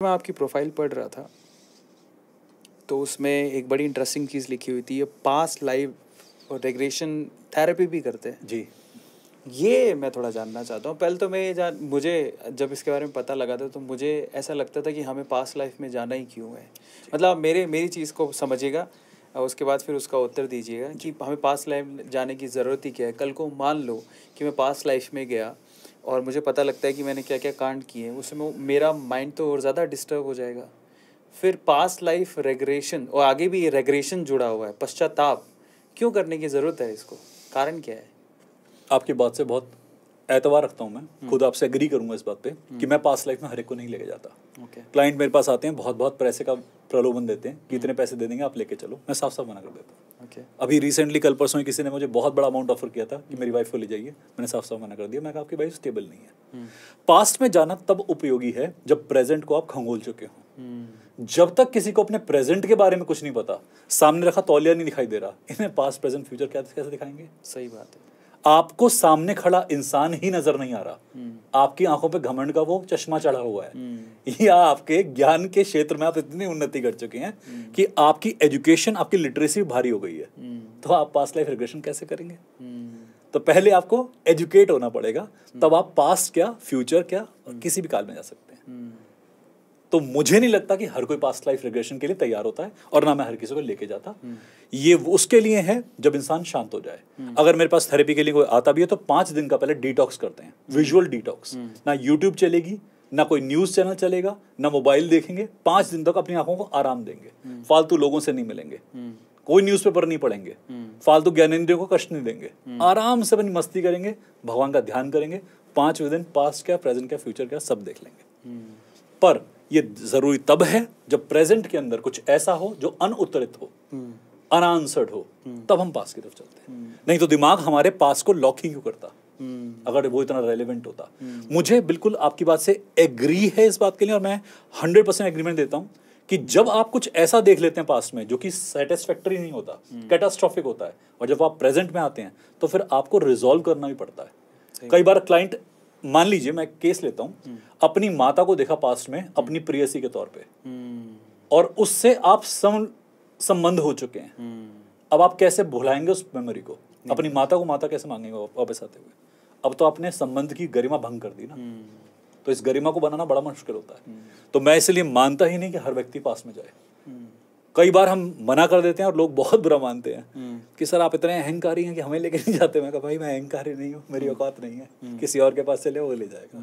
मैं आपकी प्रोफाइल पढ़ रहा था तो उसमें एक बड़ी इंटरेस्टिंग चीज़ लिखी हुई थी, ये पास्ट लाइफ और रेग्रेशन थेरेपी भी करते हैं जी। ये मैं थोड़ा जानना चाहता हूँ। पहले तो मैं मुझे जब इसके बारे में पता लगा था तो मुझे ऐसा लगता था कि हमें पास्ट लाइफ में जाना ही क्यों है। मतलब आप मेरी चीज़ को समझिएगा और उसके बाद फिर उसका उत्तर दीजिएगा कि हमें पास्ट लाइफ जाने की ज़रूरत ही क्या है। कल को मान लो कि मैं पास्ट लाइफ में गया और मुझे पता लगता है कि मैंने क्या क्या कांड किए, उसमें मेरा माइंड तो और ज़्यादा डिस्टर्ब हो जाएगा। फिर पास्ट लाइफ रेग्रेशन और आगे भी ये रेग्रेशन जुड़ा हुआ है, पश्चाताप क्यों करने की ज़रूरत है, इसको कारण क्या है? आपकी बात से बहुत एतबार रखता हूँ मैं, खुद आपसे एग्री करूंगा इस बात पे कि मैं पास्ट लाइफ में हर एक को नहीं लेके जाता। क्लाइंट मेरे पास आते हैं, बहुत पैसे का प्रलोभन देते हैं कि इतने पैसे दे देंगे आप लेके चलो, मैं साफ साफ मना कर देता हूँ। अभी रिसेंटली कल परसों किसी ने मुझे बहुत बड़ा अमाउंट ऑफर किया था कि मेरी वाइफ को ले जाइए, मैंने साफ साफ मना कर दिया। मैं कहा आपकी वाइफ स्टेबल नहीं है। पास्ट में जाना तब उपयोगी है जब प्रेजेंट को आप खंगोल चुके हो। जब तक किसी को अपने प्रेजेंट के बारे में कुछ नहीं पता, सामने रखा तौलिया नहीं दिखाई दे रहा, इन्हें पास्ट प्रेजेंट फ्यूचर कैसे दिखाएंगे? सही बात है। आपको सामने खड़ा इंसान ही नजर नहीं आ रहा, आपकी आंखों पे घमंड का वो चश्मा चढ़ा हुआ है, या आपके ज्ञान के क्षेत्र में आप इतनी उन्नति कर चुके हैं कि आपकी एजुकेशन, आपकी लिटरेसी भारी हो गई है। तो आप पास्ट लाइफ रिग्रेशन कैसे करेंगे? तो पहले आपको एजुकेट होना पड़ेगा, तब आप पास्ट क्या, फ्यूचर क्या, किसी भी काल में जा सकते हैं। तो मुझे नहीं लगता कि हर कोई पास्ट लाइफ रिग्रेशन के लिए तैयार होता है, और ना मैं हर किसी को लेके जाता। ये उसके लिए है जब इंसान शांत हो जाए। अगर मेरे पास थेरेपी के लिए कोई आता भी है तो 5 दिन का पहले डिटॉक्स करते हैं, विजुअल डिटॉक्स। ना यूट्यूब चलेगी, ना कोई न्यूज चैनल चलेगा, ना मोबाइल देखेंगे। 5 दिन तक अपनी आंखों को आराम देंगे, फालतू लोगों से नहीं मिलेंगे, कोई न्यूज़पेपर नहीं पढ़ेंगे, फालतू ज्ञानेंद्रियों को कष्ट नहीं देंगे, आराम से अपनी मस्ती करेंगे, भगवान का ध्यान करेंगे। 5वें दिन पास्ट क्या, प्रेजेंट क्या, फ्यूचर क्या, सब देख लेंगे। पर ये जरूरी तब है जब प्रेजेंट के अंदर कुछ ऐसा हो जो अनउत्तरित हो, अनआंसर्ड हो, तब हम पास की तरफ चलते हैं। नहीं तो दिमाग हमारे पास को लॉक ही क्यों करता, अगर वो इतना रेलेवेंट होता। मुझे बिल्कुल आपकी बात से एग्री है इस बात के लिए, और मैं 100% एग्रीमेंट देता हूं कि जब आप कुछ ऐसा देख लेते हैं पास्ट में जो कि सेटिस्फैक्टरी नहीं होता, कैटास्ट्रॉफिक होता है, और जब आप प्रेजेंट में आते हैं तो फिर आपको रिजॉल्व करना भी पड़ता है। कई बार क्लाइंट, मान लीजिए मैं केस लेता हूं, अपनी माता को देखा पास्ट में अपनी प्रेयसी के तौर पे, और उससे आप संबंध हो चुके हैं। अब आप कैसे भुलाएंगे उस मेमोरी को? अपनी माता को माता कैसे मांगेंगे वापस आते हुए? अब तो आपने संबंध की गरिमा भंग कर दी ना। तो इस गरिमा को बनाना बड़ा मुश्किल होता है। तो मैं इसलिए मानता ही नहीं कि हर व्यक्ति पास में जाए। कई बार हम मना कर देते हैं और लोग बहुत बुरा मानते हैं कि सर आप इतने अहंकारी हैं कि हमें लेके नहीं जाते। मैं कहा भाई मैं अहंकारी नहीं हूँ, मेरी औकात नहीं है, किसी और के पास चले वो ले जाएगा।